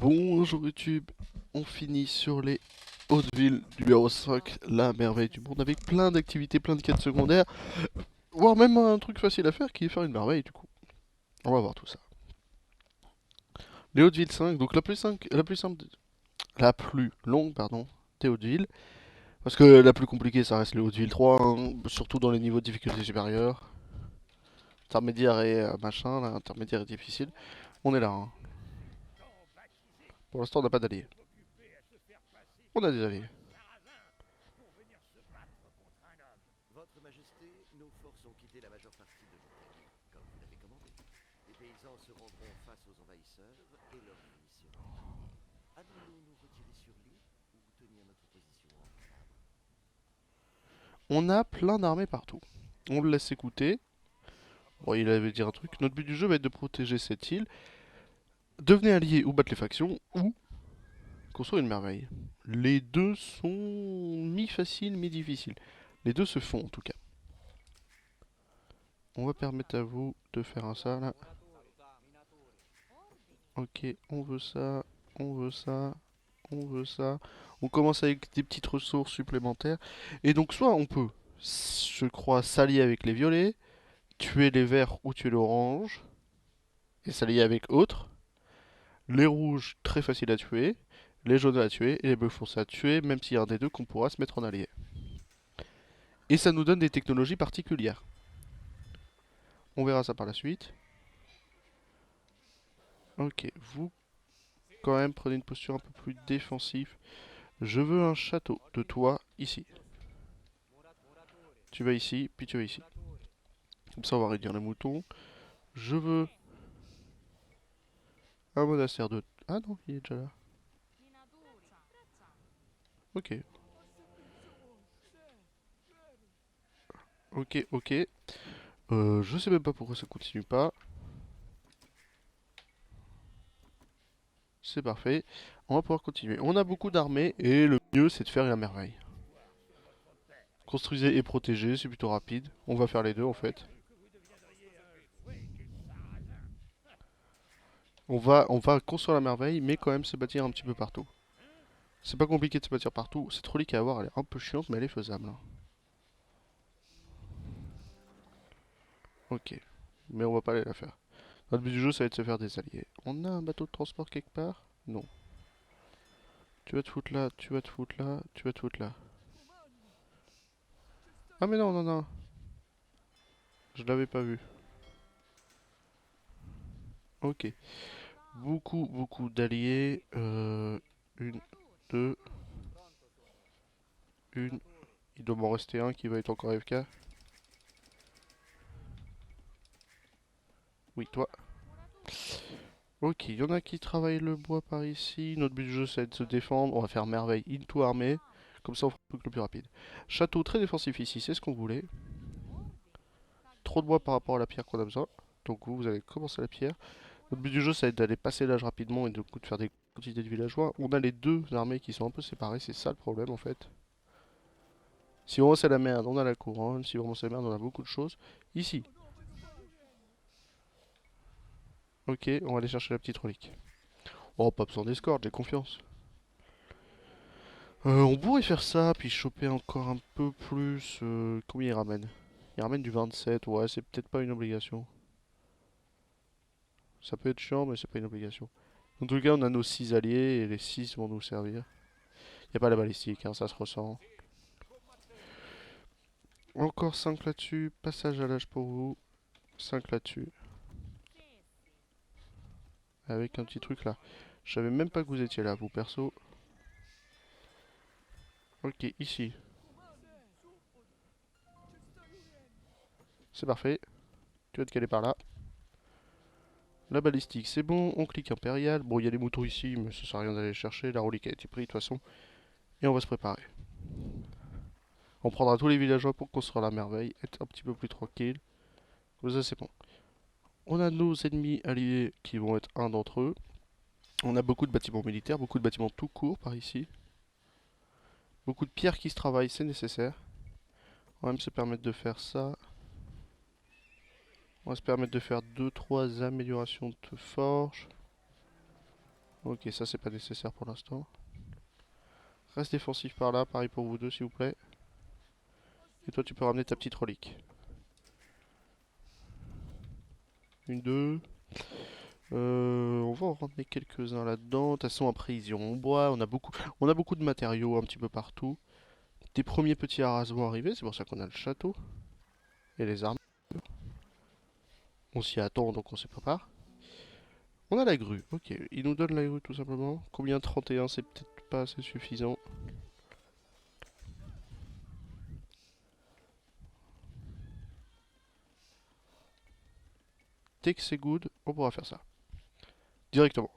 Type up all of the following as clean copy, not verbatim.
Bonjour YouTube, on finit sur les Hautes-Villes numéro 5, la merveille du monde, avec plein d'activités, plein de quêtes secondaires, voire même un truc facile à faire qui est faire une merveille du coup. On va voir tout ça. Les Hautes-Villes 5, donc la plus simple, la plus longue, pardon, des Hautes-Villes. Parce que la plus compliquée ça reste les Hautes-Villes 3, hein, surtout dans les niveaux de difficulté supérieurs. Intermédiaire et machin, là, intermédiaire et difficile. On est là, hein. Pour l'instant on n'a pas d'alliés. On a des alliés. Votre Majesté, nos forces ont quitté la majeure partie de l'Italie, comme vous l'avez commandé. Les paysans se rendront face aux envahisseurs et leurs munitions. Allons-nous nous retirer sur l'île ou tenir notre position en Calabre? On a plein d'armées partout. On le laisse écouter. Bon, il avait dit un truc. Notre but du jeu va être de protéger cette île. Devenez allié ou battre les factions, ou construire une merveille. Les deux sont mi-faciles, mi-difficiles. Les deux se font en tout cas. On va permettre à vous de faire un ça là. Ok, on veut ça, on veut ça, on veut ça. On commence avec des petites ressources supplémentaires. Et donc soit on peut, je crois, s'allier avec les violets, tuer les verts ou tuer l'orange, et s'allier avec autres. Les rouges, très faciles à tuer. Les jaunes à tuer. Et les bleus foncés à tuer, même s'il y a un des deux qu'on pourra se mettre en allié. Et ça nous donne des technologies particulières. On verra ça par la suite. Ok, vous, quand même, prenez une posture un peu plus défensive. Je veux un château de toi ici. Tu vas ici, puis tu vas ici. Comme ça, on va réduire les moutons. Je veux un monastère de... Ah non, il est déjà là. Ok. Ok, ok. Je sais même pas pourquoi ça continue pas. C'est parfait. On va pouvoir continuer. On a beaucoup d'armées et le mieux c'est de faire la merveille. Construisez et protégez, c'est plutôt rapide. On va faire les deux en fait. On va construire la merveille, mais quand même se bâtir un petit peu partout. C'est pas compliqué de se bâtir partout. Cette relique à avoir, elle est un peu chiante, mais elle est faisable, hein. Ok. Mais on va pas aller la faire. Notre but du jeu, ça va être de se faire des alliés. On a un bateau de transport quelque part? Non. Tu vas te foutre là, tu vas te foutre là, tu vas te foutre là. Ah mais non, non, non. Je l'avais pas vu. Ok. Beaucoup, beaucoup d'alliés. Une, deux, une. Il doit m'en rester un qui va être encore FK. Oui, toi. Ok, il y en a qui travaillent le bois par ici. Notre but du jeu, c'est de se défendre. On va faire merveille into armée. Comme ça, on fera le truc le plus rapide. Château très défensif ici, c'est ce qu'on voulait. Trop de bois par rapport à la pierre qu'on a besoin. Donc vous allez commencer la pierre. Notre but du jeu, ça va être d'aller passer l'âge rapidement et de faire des quantités de villageois. On a les deux armées qui sont un peu séparées, c'est ça le problème en fait. Si vraiment c'est la merde, on a la couronne. Si vraiment c'est la merde, on a beaucoup de choses. Ici. Ok, on va aller chercher la petite relique. Oh, pas besoin d'escorte, j'ai confiance. On pourrait faire ça, puis choper encore un peu plus. Combien il ramène? Il ramène du 27, ouais, c'est peut-être pas une obligation. Ça peut être chiant, mais c'est pas une obligation. En tout cas, on a nos 6 alliés et les 6 vont nous servir. Y a pas la balistique, hein, ça se ressent. Encore 5 là-dessus, passage à l'âge pour vous. 5 là-dessus. Avec un petit truc là. Je savais même pas que vous étiez là, vous perso. Ok, ici. C'est parfait. Tu vas te caler par là. La balistique, c'est bon. On clique impérial. Bon, il y a les moutons ici, mais ça sert à rien d'aller les chercher. La relique a été prise de toute façon. Et on va se préparer. On prendra tous les villageois pour construire la merveille. Être un petit peu plus tranquille. Comme ça, c'est bon. On a nos ennemis alliés qui vont être un d'entre eux. On a beaucoup de bâtiments militaires, beaucoup de bâtiments tout court par ici. Beaucoup de pierres qui se travaillent, c'est nécessaire. On va même se permettre de faire ça. On va se permettre de faire deux trois améliorations de forge. Ok, ça c'est pas nécessaire pour l'instant. Reste défensif par là, pareil pour vous deux s'il vous plaît. Et toi tu peux ramener ta petite relique. Une, deux. On va en ramener quelques-uns là-dedans. De toute façon après ils iront au bois. On a beaucoup de matériaux un petit peu partout. Des premiers petits haras vont arriver, c'est pour ça qu'on a le château. Et les armes. On s'y attend donc on se prépare. On a la grue, ok. Il nous donne la grue tout simplement. Combien? 31, c'est peut-être pas assez suffisant. Dès que c'est good, on pourra faire ça. Directement.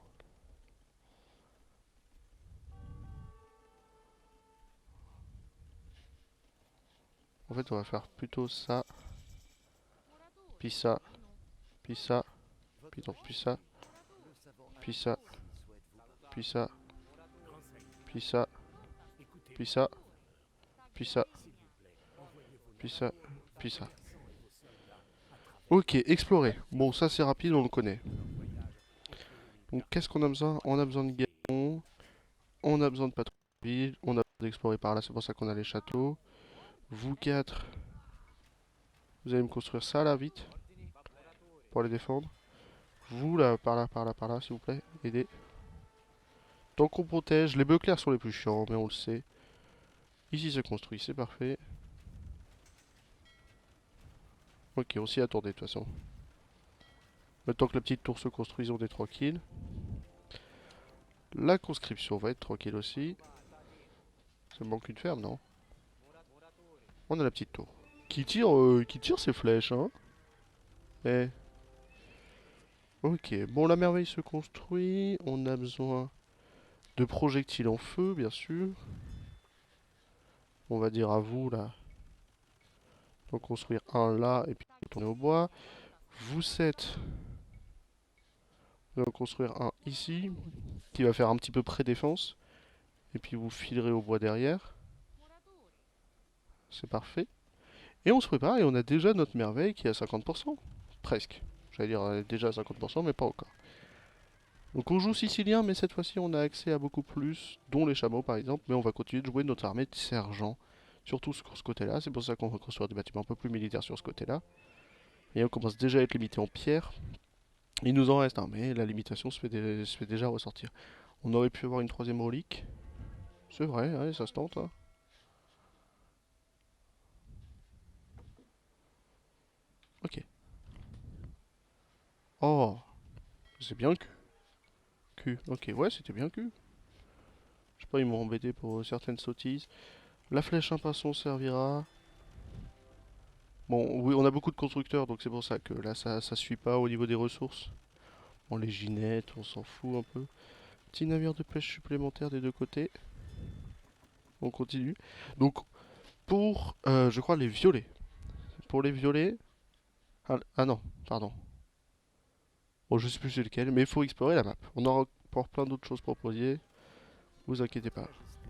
En fait, on va faire plutôt ça, puis ça, puis ça, puis non, puis ça, puis ça, puis ça, puis ça, puis ça, puis ça, puis ça, puis ça. Ok, explorer. Bon, ça c'est rapide, on le connaît. Donc, qu'est-ce qu'on a besoin? On a besoin de galons, on a besoin de patrouille, on a besoin d'explorer par là, c'est pour ça qu'on a les châteaux. Vous quatre, vous allez me construire ça là, vite, pour les défendre. Vous là, par là, par là, par là, s'il vous plaît, aidez. Tant qu'on protège, les bleus clairs sont les plus chiants, mais on le sait. Ici c'est construit, c'est parfait. Ok, on s'y attendait de toute façon. Le temps que la petite tour se construise, on est tranquille. La conscription va être tranquille aussi. Ça me manque une ferme, non? On a la petite tour. Qui tire ses flèches, hein? Eh. Ok, bon, la merveille se construit. On a besoin de projectiles en feu, bien sûr. On va dire à vous, là. Donc construire un là, et puis tourner au bois. Vous 7. Nous allons construire un ici, qui va faire un petit peu pré-défense. Et puis vous filerez au bois derrière. C'est parfait. Et on se prépare et on a déjà notre merveille qui est à 50%. Presque. J'allais dire déjà à 50%, mais pas encore. Donc on joue sicilien, mais cette fois-ci on a accès à beaucoup plus, dont les chameaux par exemple. Mais on va continuer de jouer notre armée de sergents. Surtout sur ce côté-là. C'est pour ça qu'on va construire des bâtiments un peu plus militaires sur ce côté-là. Et on commence déjà à être limité en pierre. Il nous en reste un, mais la limitation se fait déjà ressortir. On aurait pu avoir une troisième relique. C'est vrai, ouais, ça se tente. Hein. Ok. Oh, c'est bien Q. Ok, ouais, c'était bien Q. Je sais pas, ils m'ont embêté pour certaines sottises. La flèche un pinson servira. Bon, oui, on a beaucoup de constructeurs, donc c'est pour ça que là, ça suit pas au niveau des ressources. Bon, les ginettes, on s'en fout un peu. Petit navire de pêche supplémentaire des deux côtés. On continue. Donc, pour, je crois, les violets. Pour les violets... Ah non, pardon. Bon, je sais plus c'est lequel, mais il faut explorer la map. On aura encore plein d'autres choses proposées. Vous inquiétez Votre pas. Majesté,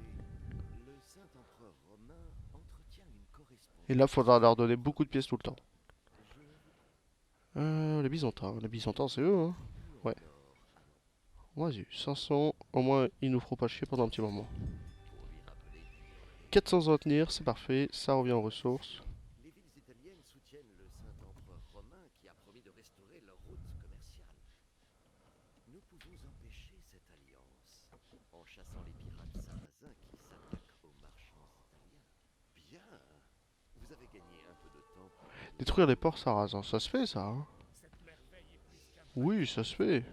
le Saint Empereur romain entretient une Et là, il correspondance faudra leur donner régulière beaucoup de pièces tout le temps. Je vous Les Byzantins. Les Byzantins, c'est eux, hein. ou Ouais. encore Vas-y, 500. Au moins, ils nous feront pas chier pendant un petit moment. pour lui rappeler du 400 à retenir, c'est parfait. Ça revient aux ressources. Les villes italiennes soutiennent le Saint Empereur romain qui a promis de restaurer leur route commerciale. Nous pouvons empêcher cette alliance en chassant les pirates sarrasins qui s'attaquent aux marchands italiens. Bien, vous avez gagné un peu de temps pour Détruire les négocier. ports sarrasins, ça se fait, ça, hein. Oui, ça se fait.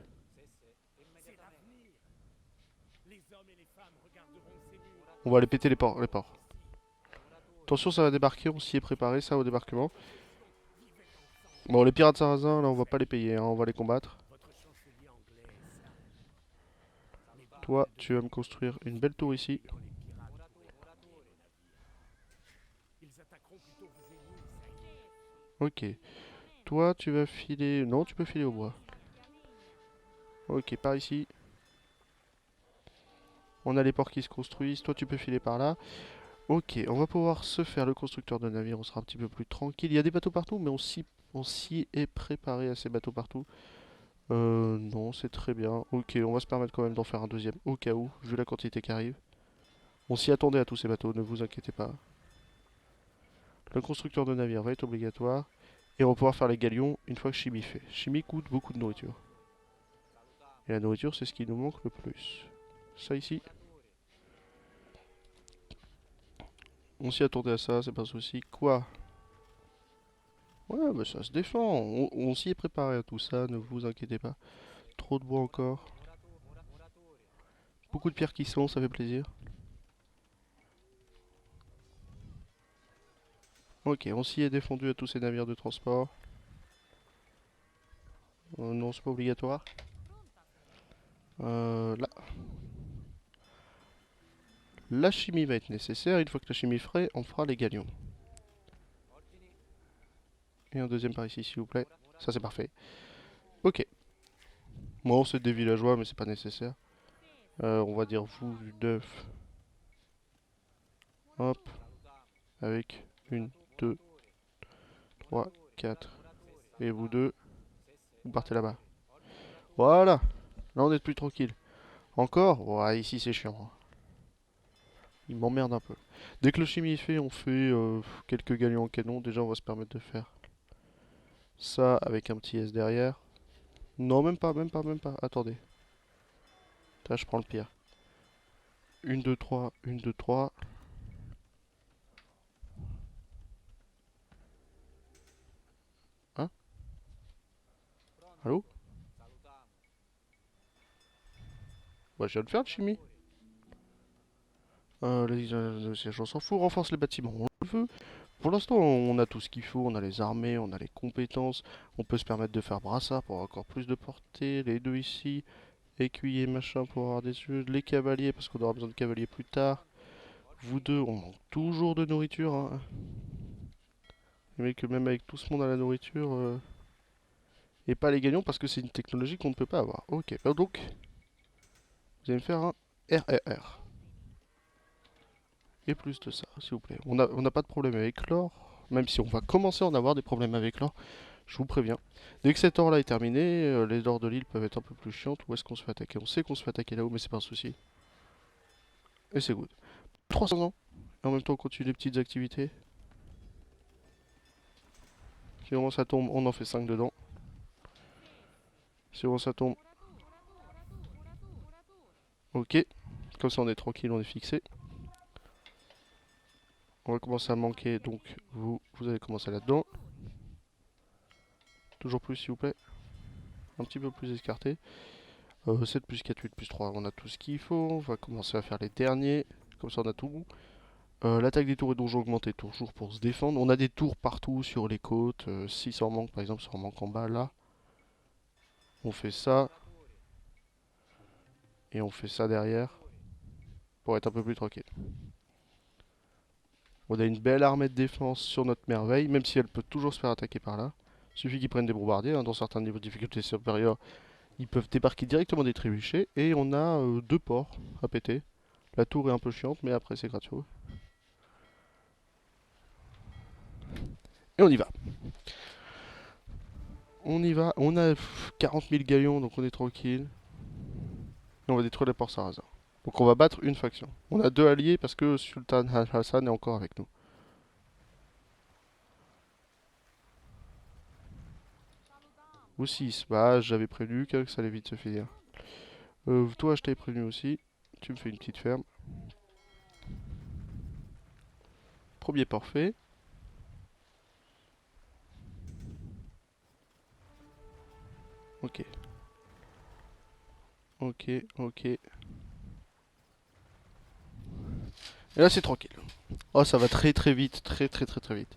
On va aller péter les ports, Attention, ça va débarquer, on s'y est préparé, ça, au débarquement. Bon, les pirates sarrasins, là, on va pas les payer, hein, on va les combattre. Toi, tu vas me construire une belle tour ici. Ok. Toi, tu vas filer... Non, tu peux filer au bois. Ok, par ici. On a les ports qui se construisent. Toi, tu peux filer par là. Ok, on va pouvoir se faire le constructeur de navire. On sera un petit peu plus tranquille. Il y a des bateaux partout, mais on s'y est préparé à ces bateaux partout. Non, c'est très bien. Ok, on va se permettre quand même d'en faire un deuxième au cas où, vu la quantité qui arrive. On s'y attendait à tous ces bateaux, ne vous inquiétez pas. Le constructeur de navire va être obligatoire. Et on va pouvoir faire les galions une fois que Chimie fait. Chimie coûte beaucoup de nourriture. Et la nourriture, c'est ce qui nous manque le plus. Ça ici, on s'y attendait à ça, c'est pas un souci. Quoi? Ouais, bah ça se défend. On s'y est préparé à tout ça, ne vous inquiétez pas. Trop de bois encore. Beaucoup de pierres qui sont, ça fait plaisir. Ok, on s'y est défendu à tous ces navires de transport. Non, c'est pas obligatoire. Là. La chimie va être nécessaire. Une fois que la chimie est frais, on fera les galions. Et un deuxième par ici, s'il vous plaît. Ça, c'est parfait. Ok. Bon, c'est des villageois, mais c'est pas nécessaire. On va dire vous, 9. Hop. Avec une, 2, 3, 4. Et vous deux, vous partez là-bas. Voilà. Là, on est plus tranquille. Encore? Ouais, ici, c'est chiant, hein. Il m'emmerde un peu. Dès que le chimie est fait, on fait quelques galions en canon. Déjà, on va se permettre de faire ça avec un petit S derrière. Non, même pas, même pas, même pas. Attendez. Là, je prends le pire. Une, 2, 3, une, 2, 3. Hein? Allô? Bah, je viens de faire le chimie. Le siège, on s'en fout. Renforce les bâtiments, on le veut. Pour l'instant, on a tout ce qu'il faut. On a les armées, on a les compétences. On peut se permettre de faire brassard pour avoir encore plus de portée. Les deux ici. Écuyer, machin, pour avoir des yeux. Les cavaliers, parce qu'on aura besoin de cavaliers plus tard. Vous deux, on manque toujours de nourriture, hein. Mais que même avec tout ce monde à la nourriture, et pas les gagnants parce que c'est une technologie qu'on ne peut pas avoir. Ok, donc, vous allez me faire un RRR. Et plus de ça, s'il vous plaît. On n'a pas de problème avec l'or, même si on va commencer à en avoir des problèmes avec l'or, je vous préviens. Dès que cet or-là est terminé, les ors de l'île peuvent être un peu plus chiantes. Où est-ce qu'on se fait attaquer? On sait qu'on se fait attaquer là-haut, mais c'est pas un souci. Et c'est good. 300 ans. Et en même temps, on continue les petites activités. Si vraiment ça tombe, on en fait 5 dedans. Si vraiment ça tombe, ok. Comme ça, on est tranquille, on est fixé. On va commencer à manquer, donc vous allez commencer là-dedans. Toujours plus, s'il vous plaît. Un petit peu plus escarté. 7 plus 4, 8 plus 3, on a tout ce qu'il faut. On va commencer à faire les derniers. Comme ça, on a tout. L'attaque des tours et donjons augmentée toujours pour se défendre. On a des tours partout sur les côtes. Si ça en manque, par exemple, ça en manque en bas, là. On fait ça. Et on fait ça derrière. Pour être un peu plus tranquille. On a une belle armée de défense sur notre merveille, même si elle peut toujours se faire attaquer par là. Il suffit qu'ils prennent des bombardiers, hein, dans certains niveaux de difficulté supérieurs. Ils peuvent débarquer directement des trébuchets. Et on a deux ports à péter. La tour est un peu chiante, mais après c'est gratuit. Et on y va. On y va. On a 40 000 galions, donc on est tranquille. Et on va détruire les ports sarrasins. Donc on va battre une faction. On a deux alliés parce que Sultan Hassan est encore avec nous. Ou 6. Bah j'avais prévenu que ça allait vite se finir. Toi je t'avais prévenu aussi. Tu me fais une petite ferme. Premier port fait. Ok. Ok, ok. Et là c'est tranquille. Oh ça va très très vite. Très très très très vite.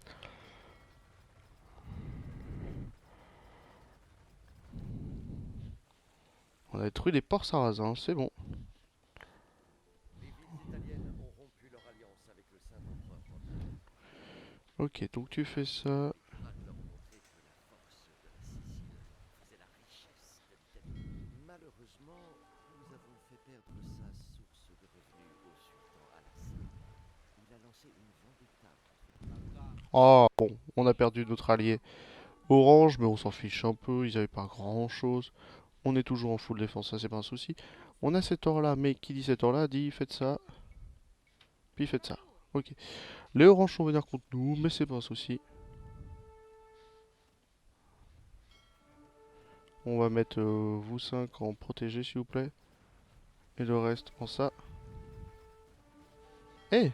On a détruit les ports sarrasins, c'est bon. Les villes italiennes ont rompu leur alliance avec le Saint-Empereur romain. Ok, donc tu fais ça. À de leur montrer que la force de la Sicile faisait la richesse de l'Italie. Malheureusement, nous avons fait perdre sa source de revenus au sultan Alassane. Il a lancé une vendetta contre l'Italie. Oh, bon, on a perdu notre allié orange, mais on s'en fiche un peu, ils avaient pas grand chose. On est toujours en full défense, ça c'est pas un souci. On a cet or là, mais qui dit cet or là dit faites ça, puis faites ça. Ok. Les oranges sont venir contre nous, mais c'est pas un souci. On va mettre vous 5 en protégé s'il vous plaît. Et le reste en ça. Eh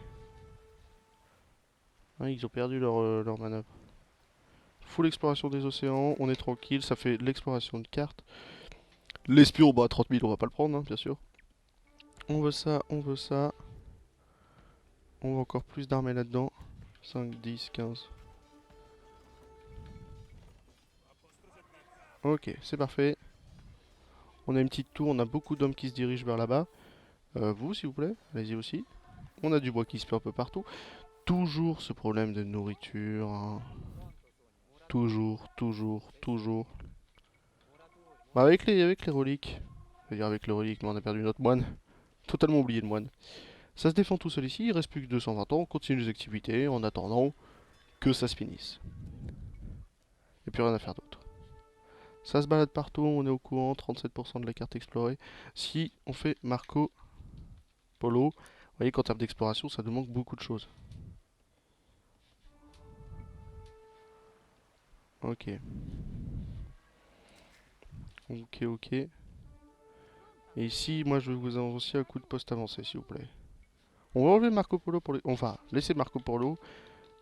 Ah, ils ont perdu leur manœuvre. Full exploration des océans, on est tranquille, ça fait l'exploration de cartes. L'espion, bah 30 000 on va pas le prendre, hein, bien sûr. On veut ça, on veut ça. On veut encore plus d'armées là-dedans. 5, 10, 15. Ok, c'est parfait. On a une petite tour, on a beaucoup d'hommes qui se dirigent vers là-bas. Vous, s'il vous plaît, allez-y aussi. On a du bois qui se perd un peu partout. Toujours ce problème de nourriture, hein. Toujours, toujours, toujours. Bah avec les reliques. C'est-à-dire avec le relique, mais on a perdu notre moine. Totalement oublié le moine. Ça se défend tout seul ici, il reste plus que 220 ans, on continue les activités en attendant que ça se finisse. Et puis rien à faire d'autre. Ça se balade partout, on est au courant, 37% de la carte explorée. Si on fait Marco Polo, vous voyez qu'en termes d'exploration, ça nous manque beaucoup de choses. Ok. Ok, ok. Et ici, moi je vais vous annoncer un coup de poste avancé, s'il vous plaît. On va enlever Marco Polo pour les... Enfin, laisser Marco Polo,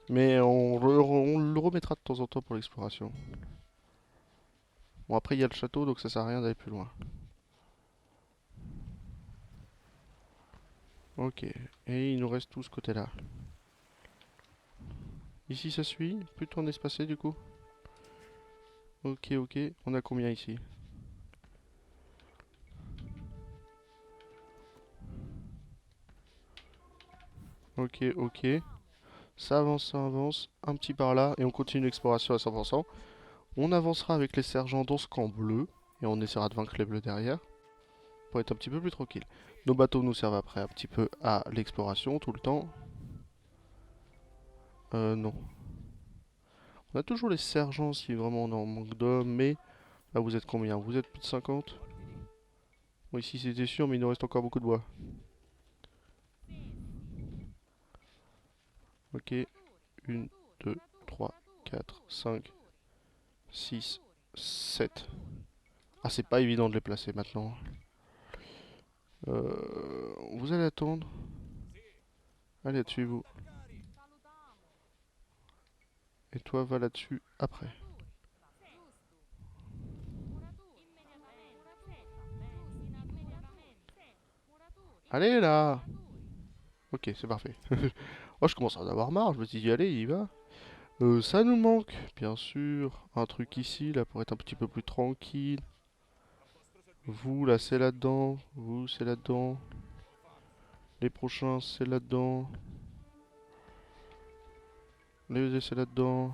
mais on le remettra de temps en temps pour l'exploration. Bon, après il y a le château, donc ça sert à rien d'aller plus loin. Ok. Et il nous reste tout ce côté-là. Ici ça suit, plutôt en espacé du coup. Ok, ok. On a combien ici? Ok, ok. Ça avance, ça avance. Un petit par là. Et on continue l'exploration à 100%. On avancera avec les sergents dans ce camp bleu. Et on essaiera de vaincre les bleus derrière. Pour être un petit peu plus tranquille. Nos bateaux nous servent après un petit peu à l'exploration tout le temps. Non. On a toujours les sergents si vraiment on en manque d'hommes. Mais là vous êtes combien? Vous êtes plus de 50? Bon ici c'était sûr mais il nous reste encore beaucoup de bois. Ok. 1, 2, 3, 4, 5, 6, 7. Ah, c'est pas évident de les placer maintenant. Vous allez attendre. Allez là-dessus, vous. Et toi, va là-dessus après. Allez là. Ok, c'est parfait. Oh, je commence à en avoir marre. Je me suis dit, allez, il y va. Ça nous manque, bien sûr. Un truc ici, là, pour être un petit peu plus tranquille. Vous, là, c'est là-dedans. Vous, c'est là-dedans. Les prochains, c'est là-dedans. Les c'est là-dedans.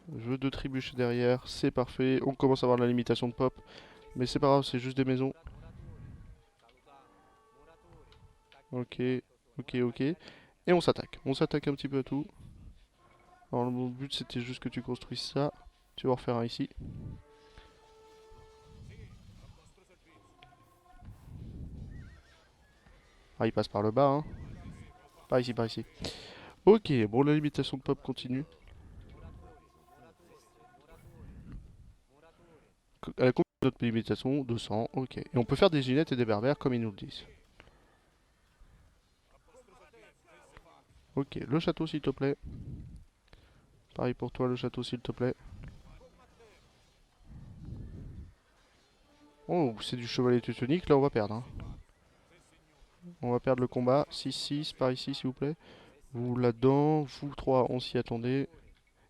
Je veux deux trébuchets derrière. C'est parfait. On commence à avoir la limitation de pop. Mais c'est pas grave, c'est juste des maisons. Ok, ok, ok. Et on s'attaque. On s'attaque un petit peu à tout. Alors mon but c'était juste que tu construises ça. Tu vas en refaire un ici. Ah il passe par le bas hein. Par ici, par ici. Ok, bon la limitation de pop continue. Elle a combien d'autres limitations? 200, ok. Et on peut faire des ginettes et des berbères comme ils nous le disent. Ok, le château s'il te plaît. Pareil pour toi le château s'il te plaît. Oh, c'est du chevalier teutonique, là on va perdre, hein. On va perdre le combat. 6-6 par ici s'il vous plaît. Vous là-dedans, vous trois on s'y attendait.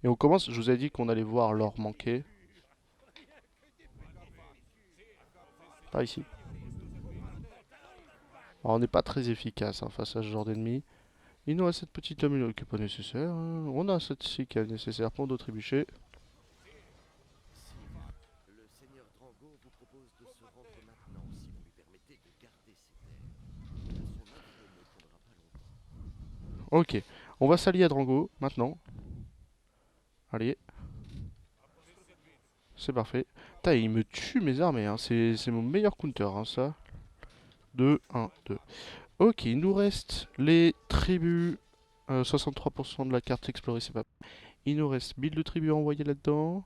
Et on commence, je vous ai dit qu'on allait voir l'or manquer. Par ici. Alors, on n'est pas très efficace hein, face à ce genre d'ennemi. Il nous reste cette petite amulette qui n'est pas nécessaire, hein. On a cette-ci qui est nécessaire pour nos trébuchets. Sire, le seigneur Drango vous propose de se rendre maintenant si vous lui permettez de garder ses terres. Son offre ne prendra pas longtemps. Ok, on va s'allier à Drango maintenant. Allez, c'est parfait. Putain, il me tue mes armées, hein. C'est mon meilleur counter, hein, ça. 2, 1, 2. Ok, il nous reste les tribus. 63% de la carte explorée, c'est pas. Il nous reste 1000 de tribus à envoyer là-dedans.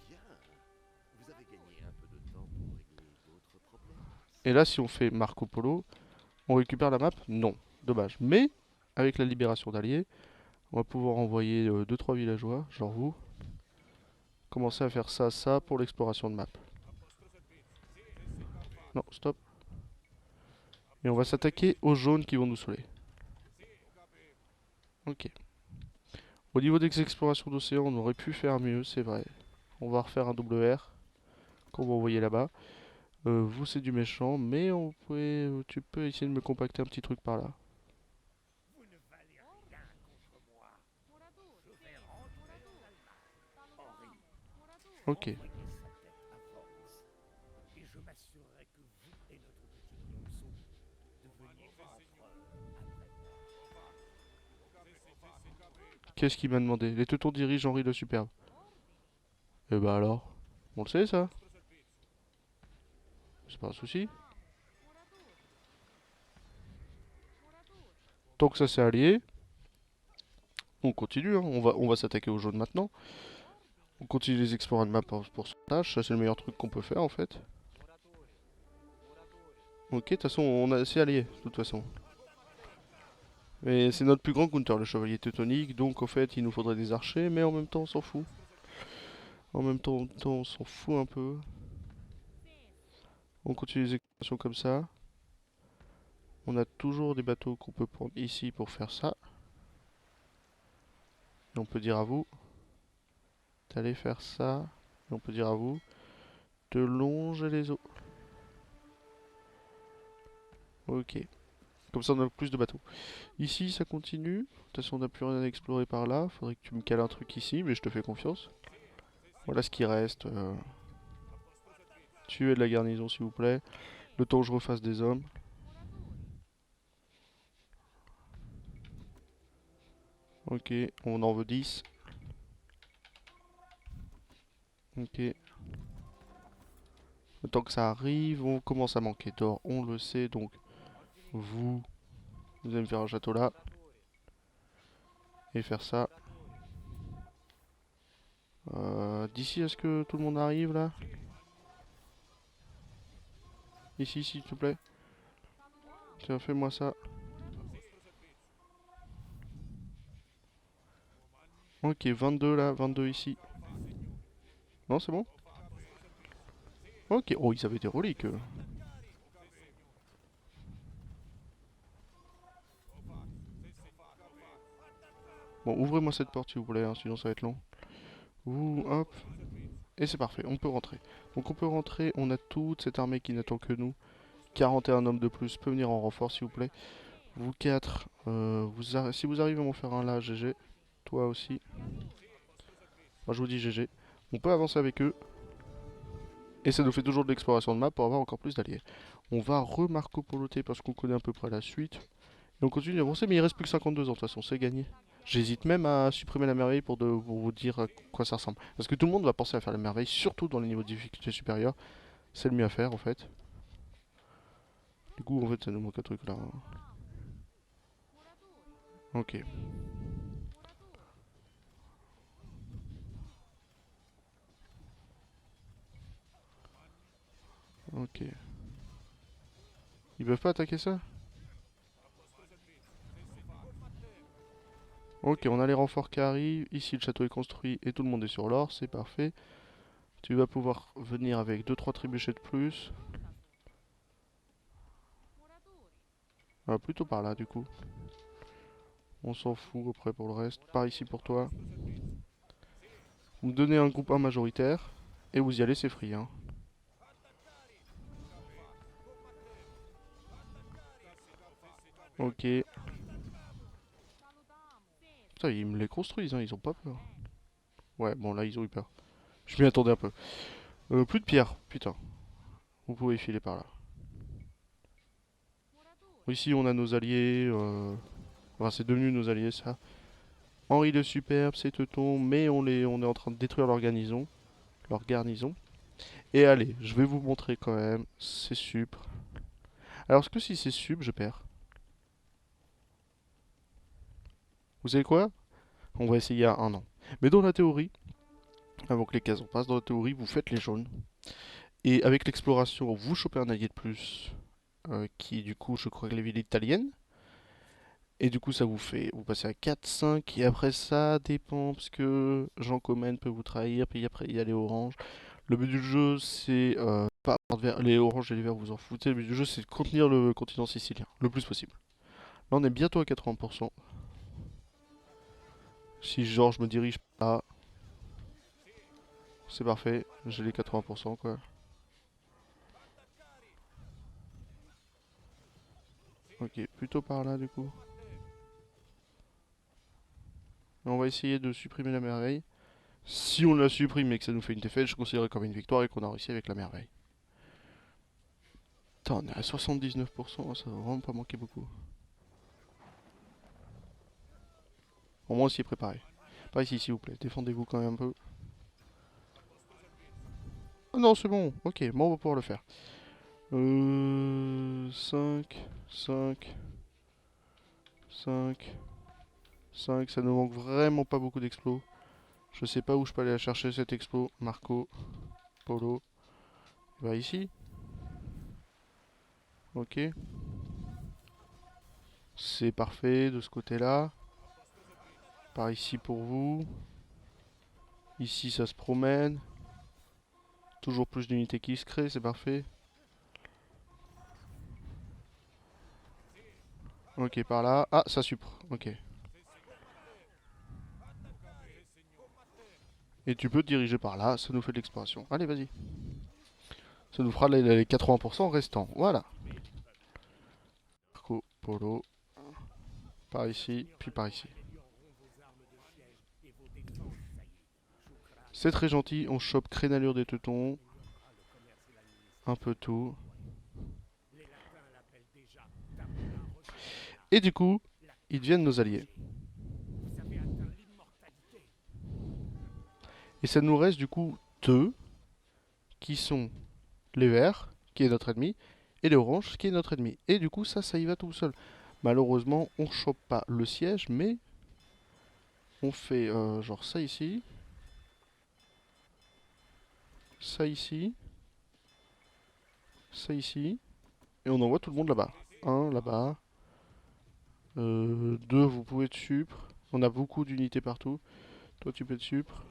Bien. Vous avez gagné un peu de temps pour régler d'autres problèmes. Et là, si on fait Marco Polo, on récupère la map? Non, dommage. Mais, avec la libération d'alliés, on va pouvoir envoyer 2-3 villageois, genre vous. Commencer à faire ça, ça pour l'exploration de map. Non, stop. Et on va s'attaquer aux jaunes qui vont nous saouler. Ok. Au niveau des explorations d'océan, on aurait pu faire mieux, c'est vrai. On va refaire un WR qu'on va envoyer là-bas. Vous, c'est du méchant, mais tu peux essayer de me compacter un petit truc par là. Ok. Qu'est-ce qu'il m'a demandé? Les teutons dirigent Henri le Superbe. Et bah alors? On le sait ça? C'est pas un souci. Tant que ça s'est allié, on continue, hein. On va s'attaquer aux jaunes maintenant. On continue les explorations de map pour son tâche, ça c'est le meilleur truc qu'on peut faire en fait. Ok, de toute façon on a assez allié, de toute façon. Mais c'est notre plus grand counter, le chevalier teutonique, donc au fait il nous faudrait des archers, mais en même temps on s'en fout. En même temps on s'en fout un peu. On continue les explorations comme ça. On a toujours des bateaux qu'on peut prendre ici pour faire ça. Et on peut dire à vous d'aller faire ça. Et on peut dire à vous de longer les eaux. Ok. Comme ça on a plus de bateaux. Ici ça continue. De toute façon on n'a plus rien à explorer par là. Faudrait que tu me cales un truc ici, mais je te fais confiance. Voilà ce qui reste. Tuer de la garnison s'il vous plaît. Le temps que je refasse des hommes. Ok, on en veut 10. Ok. Le temps que ça arrive, on commence à manquer d'or, on le sait, donc vous allez me faire un château là. Et faire ça. D'ici, est-ce que tout le monde arrive là? Ici, s'il te plaît. Tiens, fais-moi ça. Ok, 22 là, 22 ici. Non, c'est bon? Ok, oh, ils avaient des reliques. Bon, ouvrez-moi cette porte s'il vous plaît, hein, sinon ça va être long. Ouh, hop. Et c'est parfait, on peut rentrer. Donc on peut rentrer, on a toute cette armée qui n'attend que nous. 41 hommes de plus, peut venir en renfort s'il vous plaît. Vous quatre, si vous arrivez à m'en faire un là, GG. Toi aussi. Moi je vous dis GG. On peut avancer avec eux. Et ça nous fait toujours de l'exploration de map pour avoir encore plus d'alliés. On va remarco poloter parce qu'on connaît à peu près la suite. Et on continue d'avancer, mais il reste plus que 52 ans de toute façon, c'est gagné. J'hésite même à supprimer la merveille pour vous dire à quoi ça ressemble. Parce que tout le monde va penser à faire la merveille, surtout dans les niveaux de difficulté supérieurs. C'est le mieux à faire en fait. Du coup, en fait, ça nous manque un truc là. Ok. Ok. Ils peuvent pas attaquer ça? Ok, on a les renforts qui arrivent. Ici, le château est construit et tout le monde est sur l'or. C'est parfait. Tu vas pouvoir venir avec deux trois trébuchets de plus. Ah, plutôt par là, du coup. On s'en fout après pour le reste. Par ici pour toi. Vous me donnez un groupe 1 majoritaire. Et vous y allez, c'est free. Hein. Ok. Putain, ils me les construisent, hein, ils ont pas peur. Ouais, bon, là, ils ont eu peur. Je m'y attendais un peu. Plus de pierre, putain. Vous pouvez filer par là. Ici, on a nos alliés. Enfin, c'est devenu nos alliés, ça. Henri le Superbe, c'est Teuton, mais on est en train de détruire leur garnison. Leur garnison. Et allez, je vais vous montrer quand même. C'est sup. Alors, est-ce que si c'est sup, je perds? Vous savez quoi? On va essayer à un an. Mais dans la théorie, avant que les cases en passent, dans la théorie, vous faites les jaunes. Et avec l'exploration, vous chopez un allié de plus. Qui, du coup, je crois que les villes italiennes. Et du coup, ça vous fait. Vous passez à 4, 5. Et après, ça dépend. Parce que Jean Comène peut vous trahir. Puis après, il y a les oranges. Le but du jeu, c'est. Pas les oranges et les verts, vous en foutez. Le but du jeu, c'est de contenir le continent sicilien. Le plus possible. Là, on est bientôt à 80%. Si, genre, je me dirige là. C'est parfait. J'ai les 80%, quoi. Ok, plutôt par là, du coup. Et on va essayer de supprimer la merveille. Si on la supprime et que ça nous fait une défaite, je considérerais comme une victoire et qu'on a réussi avec la merveille. Putain, on est à 79%, ça va vraiment pas manquer beaucoup. Au moins on s'y est préparé. Par ici, s'il vous plaît, défendez-vous quand même un peu. Ah non, c'est bon, ok, bon, on va pouvoir le faire. 5, 5, 5, 5, ça nous manque vraiment pas beaucoup d'explos. Je sais pas où je peux aller la chercher cette explo. Marco, Polo, va ici. Ok. C'est parfait de ce côté-là. Par ici pour vous. Ici ça se promène. Toujours plus d'unités qui se créent, c'est parfait. Ok, par là. Ah, ça supre. Ok. Et tu peux te diriger par là, ça nous fait de l'exploration. Allez, vas-y. Ça nous fera les 80% restants. Voilà. Marco, Polo. Par ici, puis par ici. C'est très gentil, on chope Crénalure des Teutons. Un peu tout. Et du coup, ils deviennent nos alliés. Et ça nous reste du coup deux, qui sont les verts, qui est notre ennemi, et les oranges, qui est notre ennemi. Et du coup, ça y va tout seul. Malheureusement, on chope pas le siège, mais on fait genre ça ici, ça ici, ça ici, et on envoie tout le monde là-bas. Un là-bas, deux, vous pouvez être supre. On a beaucoup d'unités partout. Toi, tu peux être supre.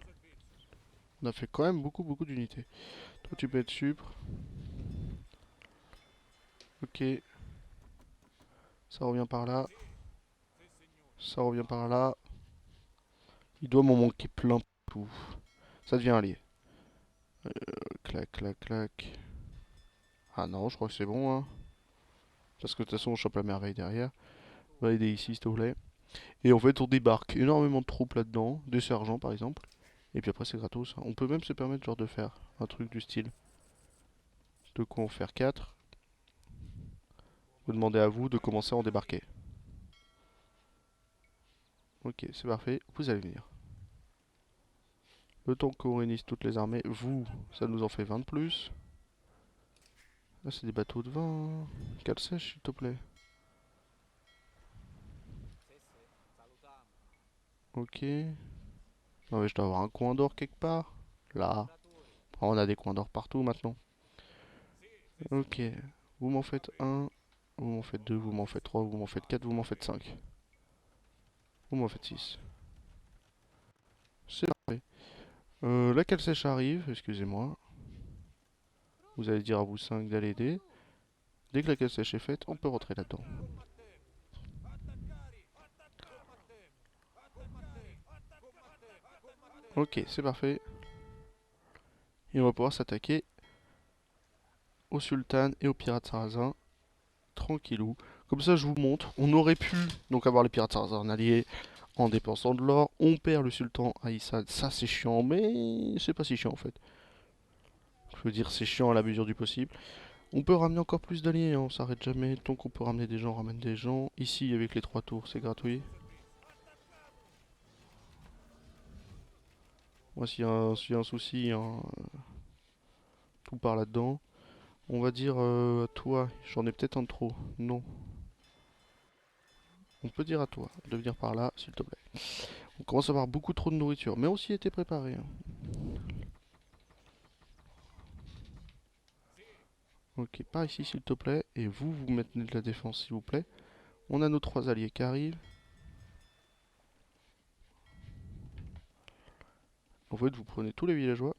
On a fait quand même beaucoup d'unités. Toi, tu peux être supre. Ok, ça revient par là. Ça revient par là. Il doit m'en manquer plein tout. Ça devient allié. Clac, clac, clac. Ah non, je crois que c'est bon, hein. Parce que de toute façon, on chope la merveille derrière. Va aider ici, s'il te plaît. Et en fait, on débarque énormément de troupes là-dedans. Des sergents, par exemple. Et puis après, c'est gratos. On peut même se permettre genre de faire un truc du style. De quoi en faire 4. Vous demandez à vous de commencer à en débarquer. Ok, c'est parfait. Vous allez venir. Le temps qu'on réunisse toutes les armées. Vous, ça nous en fait 20 de plus. Là, c'est des bateaux de 20. Cale sèche, s'il te plaît. Ok. Non, mais je dois avoir un coin d'or quelque part. Là. Oh, on a des coins d'or partout maintenant. Ok. Vous m'en faites un. Vous m'en faites deux. Vous m'en faites trois. Vous m'en faites quatre. Vous m'en faites 5. Vous m'en faites 6. C'est parfait. La cale sèche arrive. Excusez-moi. Vous allez dire à vous 5 d'aller aider. Dès que la cale sèche est faite, on peut rentrer là-dedans. Ok, c'est parfait. Et on va pouvoir s'attaquer au sultan et aux pirates sarrasins. Tranquillou. Comme ça, je vous montre. On aurait pu donc avoir les pirates sarrasins alliés en dépensant de l'or. On perd le sultan Aïssad. Ça, c'est chiant, mais c'est pas si chiant en fait. Je veux dire, c'est chiant à la mesure du possible. On peut ramener encore plus d'alliés, hein, on s'arrête jamais. Tant qu'on peut ramener des gens, on ramène des gens. Ici, avec les 3 tours, c'est gratuit. Moi, s'il y a un souci, hein, tout part là-dedans. On va dire à toi, j'en ai peut-être un de trop. Non. On peut dire à toi de venir par là, s'il te plaît. On commence à avoir beaucoup trop de nourriture, mais aussi été préparé, hein. Ok, par ici, s'il te plaît. Et vous, vous maintenez de la défense, s'il vous plaît. On a nos trois alliés qui arrivent. En fait, vous prenez tous les villageois.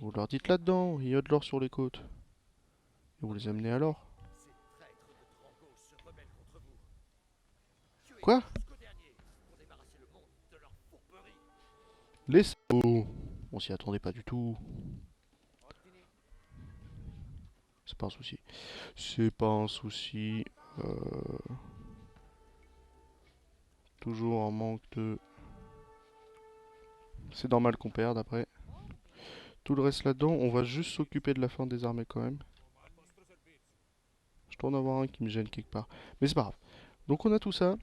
Vous leur dites là-dedans, il y a de l'or sur les côtes. Et vous les amenez à l'or. Ces traîtres de Drangos se rebellent contre vous. Quoi? Tuez-les jusqu'au dernier pour débarrasser le monde de leur fourberie. Les salauds! On s'y attendait pas du tout. C'est pas un souci. C'est pas un souci. Toujours en manque de... C'est normal qu'on perde après. Tout le reste là-dedans, on va juste s'occuper de la fin des armées quand même. Je dois en avoir un qui me gêne quelque part. Mais c'est pas grave. Donc on a tout ça.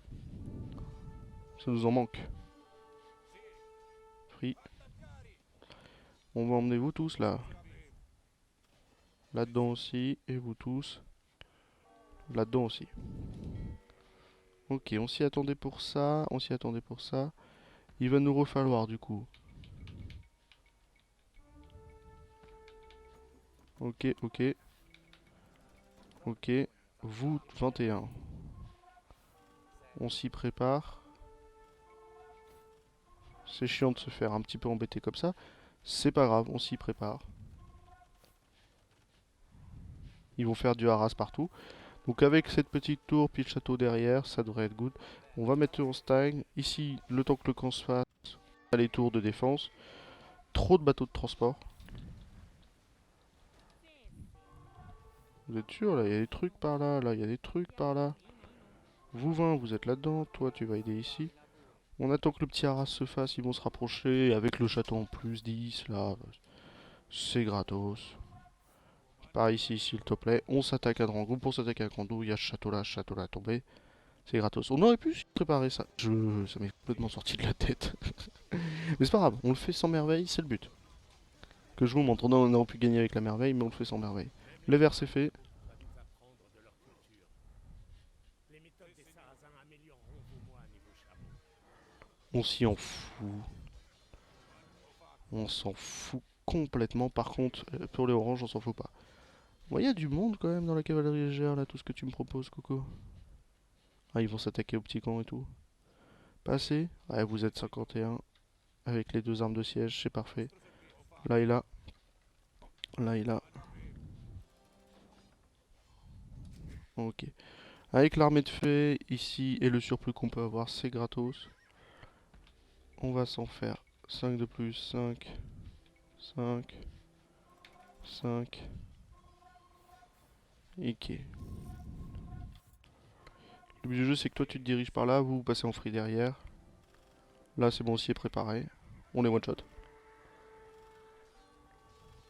Ça nous en manque. Free. On va emmener vous tous là. Là-dedans aussi. Et vous tous. Là-dedans aussi. Ok, on s'y attendait pour ça. On s'y attendait pour ça. Il va nous refalloir du coup. Ok, ok. Ok. Vous, 21. On s'y prépare. C'est chiant de se faire un petit peu embêter comme ça. C'est pas grave, on s'y prépare. Ils vont faire du haras partout. Donc avec cette petite tour puis le château derrière, ça devrait être good. On va mettre en stagne. Ici, le temps que le camp se fasse, on a les tours de défense. Trop de bateaux de transport. Vous êtes sûr là? Il y a des trucs par là, là, il y a des trucs par là. Vous 20, vous êtes là-dedans. Toi, tu vas aider ici. On attend que le petit haras se fasse, ils vont se rapprocher. Avec le château en plus, 10 là. C'est gratos. Par ici, s'il te plaît. On s'attaque à Drangou. Pour s'attaquer à Grandou, il y a ce château-là tombé. C'est gratos. On aurait pu préparer ça. Ça m'est complètement sorti de la tête. Mais c'est pas grave, on le fait sans merveille, c'est le but. Que je vous montre. On aurait pu gagner avec la merveille, mais on le fait sans merveille. Les verts, c'est fait. On s'y en fout. On s'en fout complètement. Par contre, pour les oranges, on s'en fout pas. Bon, il y a du monde quand même dans la cavalerie légère, là, tout ce que tu me proposes, Coco. Ah, ils vont s'attaquer au petit camp et tout. Pas assez? Ouais, vous êtes 51. Avec les deux armes de siège, c'est parfait. Là et là. Là et là. Ok. Avec l'armée de fée, ici, et le surplus qu'on peut avoir, c'est gratos. On va s'en faire 5 de plus. 5. 5. 5. Ok. Le but du jeu, c'est que toi, tu te diriges par là, vous passez en free derrière. Là, c'est bon, aussi est préparé. On est one shot.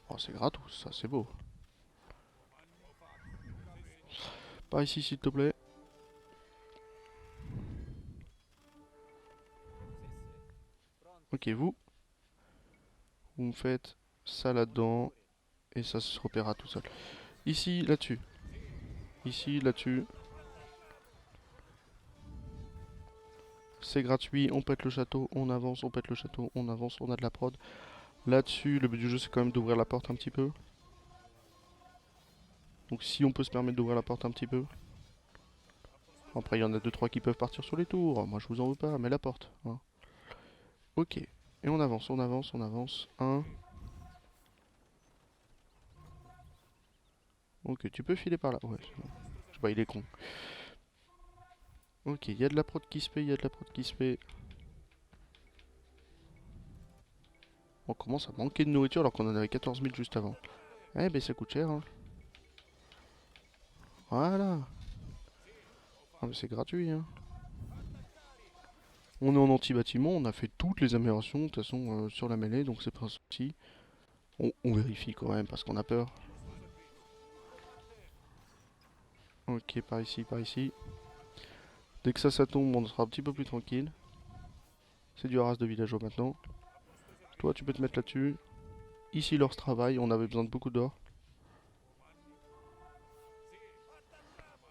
Oh, c'est gratos, ça, c'est beau. Par ici, s'il te plaît. Ok, vous me faites ça là-dedans. Et ça se repérera tout seul. Ici, là-dessus. Ici, là-dessus. C'est gratuit, on pète le château, on avance, on pète le château, on avance, on a de la prod. Là-dessus, le but du jeu, c'est quand même d'ouvrir la porte un petit peu. Donc si on peut se permettre d'ouvrir la porte un petit peu. Après, il y en a deux trois qui peuvent partir sur les tours. Moi, je vous en veux pas, mais la porte, hein. Ok. Et on avance, on avance, on avance. Un. Ok, tu peux filer par là. Ouais, c'est bon. Je sais pas, il est con. Ok, il y a de la prod qui se fait, il y a de la prod qui se fait. On commence à manquer de nourriture alors qu'on en avait 14 000 juste avant. Eh ben ça coûte cher, hein. Voilà. Ah mais c'est gratuit, hein. On est en anti-bâtiment, on a fait toutes les améliorations de toute façon sur la mêlée, donc c'est pas un souci. On vérifie quand même parce qu'on a peur. Ok, par ici, par ici. Dès que ça tombe, on sera un petit peu plus tranquille. C'est du haras de villageois maintenant. Toi, tu peux te mettre là-dessus. Ici, leur travail. On avait besoin de beaucoup d'or.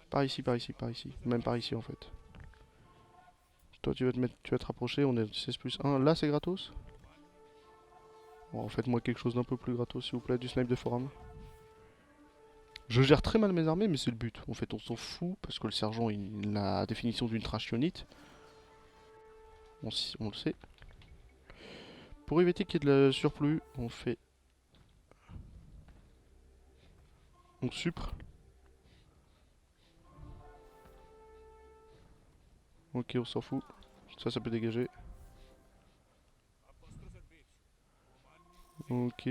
Par ici, par ici, par ici. Même par ici, en fait. Toi, tu vas te mettre, tu vas te rapprocher. On est 16 plus 1. Là, c'est gratos. Bon, faites-moi quelque chose d'un peu plus gratos, s'il vous plaît. Du snipe de forum. Je gère très mal mes armées, mais c'est le but. En fait, on s'en fout parce que le sergent, il a la définition d'une trash unit. On le sait. Pour éviter qu'il y ait de la surplus, on fait. On supre. Ok, on s'en fout. Ça peut dégager. Ok.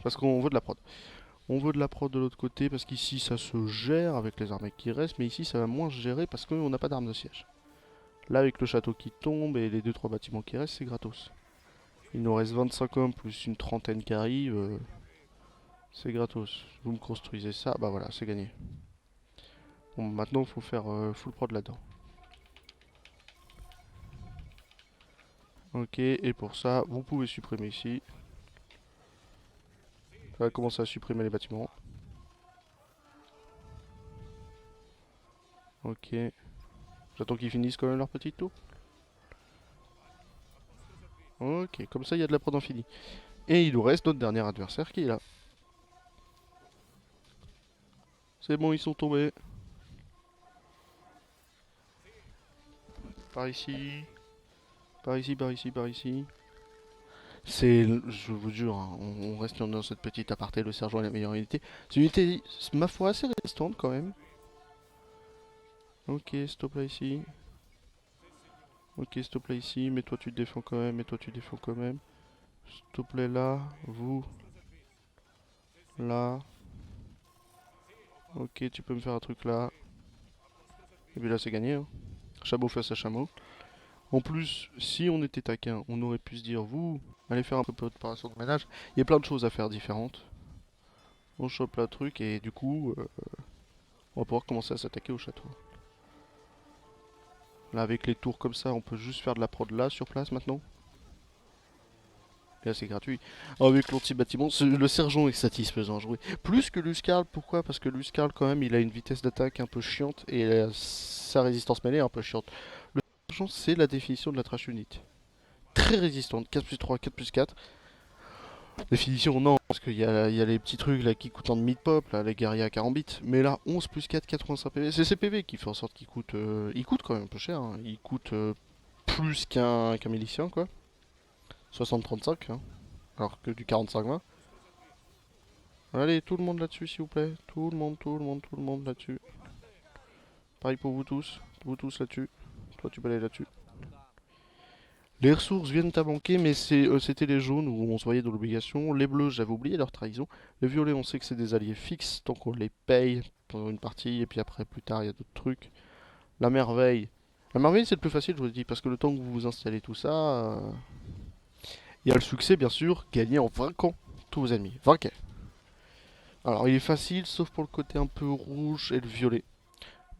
Parce qu'on veut de la prod. On veut de la prod de l'autre côté parce qu'ici ça se gère avec les armées qui restent, mais ici ça va moins se gérer parce qu'on n'a pas d'armes de siège. Là, avec le château qui tombe et les 2-3 bâtiments qui restent, c'est gratos. Il nous reste 25 hommes plus une trentaine qui arrivent. C'est gratos. Vous me construisez ça, bah voilà, c'est gagné. Bon, maintenant il faut faire full prod là-dedans. Ok, et pour ça, vous pouvez supprimer ici. Ça va commencer à supprimer les bâtiments. Ok. J'attends qu'ils finissent quand même leur petit tour. Ok, comme ça il y a de la prod infinie. Et il nous reste notre dernier adversaire qui est là. C'est bon, ils sont tombés. Par ici. Par ici, par ici, par ici. C'est, je vous jure, hein, on reste dans cette petite aparté, le sergent est la meilleure unité. C'est une unité, ma foi, assez résistante quand même. Ok, stop là ici. Ok, stop là ici, mais toi tu te défends quand même, mais toi tu défends quand même. Stop là, vous, là. Ok, tu peux me faire un truc là. Et puis là c'est gagné, hein. Chameau face à chameau. En plus, si on était taquin, on aurait pu se dire, vous, allez faire un peu de préparation de ménage. Il y a plein de choses à faire différentes. On chope le truc et du coup, on va pouvoir commencer à s'attaquer au château. Là, avec les tours comme ça, on peut juste faire de la prod là, sur place maintenant. Et là, c'est gratuit. Avec l'anti-bâtiment, le sergent est satisfaisant à jouer. Plus que Luskarl, pourquoi? Parce que Luskarl, quand même, il a une vitesse d'attaque un peu chiante et sa résistance mêlée est un peu chiante. Le sergent, c'est la définition de la trash unit. Très résistante, 4 plus 3, 4 plus 4. Définition, non, parce qu'il y a les petits trucs là qui coûtent en mid-pop, là, les guerriers à 40 bits. Mais là, 11 plus 4, 85 PV. C'est ces PV qui fait en sorte qu'ils coûtent. Ils coûtent quand même un peu cher. Hein. Ils coûtent plus qu'un milicien, quoi. 60-35, hein. Alors que du 45-20. Allez, tout le monde là-dessus, s'il vous plaît. Tout le monde, tout le monde, tout le monde là-dessus. Pareil pour vous tous. Vous tous là-dessus. Toi, tu peux aller là-dessus. Les ressources viennent à manquer, mais c'était les jaunes où on se voyait dans l'obligation. Les bleus, j'avais oublié leur trahison. Les violets, on sait que c'est des alliés fixes, tant qu'on les paye pour une partie, et puis après, plus tard, il y a d'autres trucs. La merveille. La merveille, c'est le plus facile, je vous le dis, parce que le temps que vous vous installez tout ça, il y a le succès, bien sûr, gagné en vainquant tous vos ennemis. Vainquez. Alors, il est facile, sauf pour le côté un peu rouge et le violet.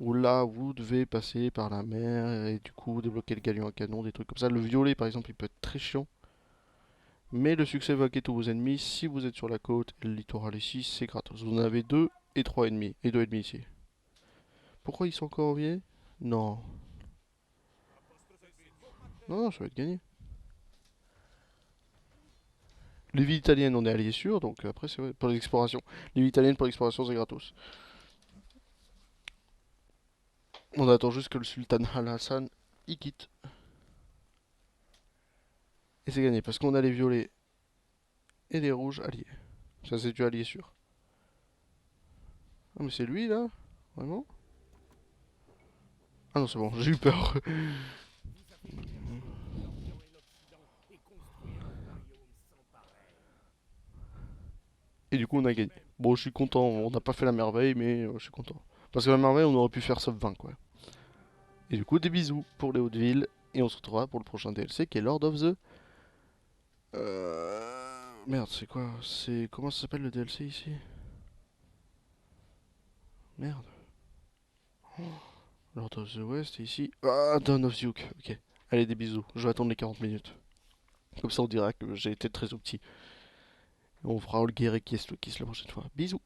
Où là, vous devez passer par la mer et du coup débloquer le galion à canon, des trucs comme ça. Le violet, par exemple, il peut être très chiant. Mais le succès vainquez tous vos ennemis. Si vous êtes sur la côte et le littoral ici, c'est gratos. Vous en avez 2 et 3 ennemis. Et 2 ennemis ici. Pourquoi ils sont encore enviés? Non. Non, non, ça va être gagné. Les villes italiennes, on est alliés sûrs, donc après, c'est vrai. Pour l'exploration. Les villes italiennes, pour l'exploration, c'est gratos. On attend juste que le sultan Al-Hassan y quitte. Et c'est gagné, parce qu'on a les violets et les rouges alliés. Ça, c'est du allié sûr. Ah, mais c'est lui, là? Vraiment? Ah non, c'est bon, j'ai eu peur. Et du coup, on a gagné. Bon, je suis content. On n'a pas fait la merveille, mais je suis content. Parce que la merveille, on aurait pu faire sub 20, quoi. Et du coup, des bisous pour les Hautes-Villes. Et on se retrouvera pour le prochain DLC qui est Lord of the. Merde, c'est quoi? C'est. Comment ça s'appelle le DLC ici? Merde. Lord of the West, et ici. Ah, Dawn of Duke. Ok. Allez, des bisous. Je vais attendre les 40 minutes. Comme ça, on dira que j'ai été très opti. On fera Olguer et Kies la prochaine fois. Bisous.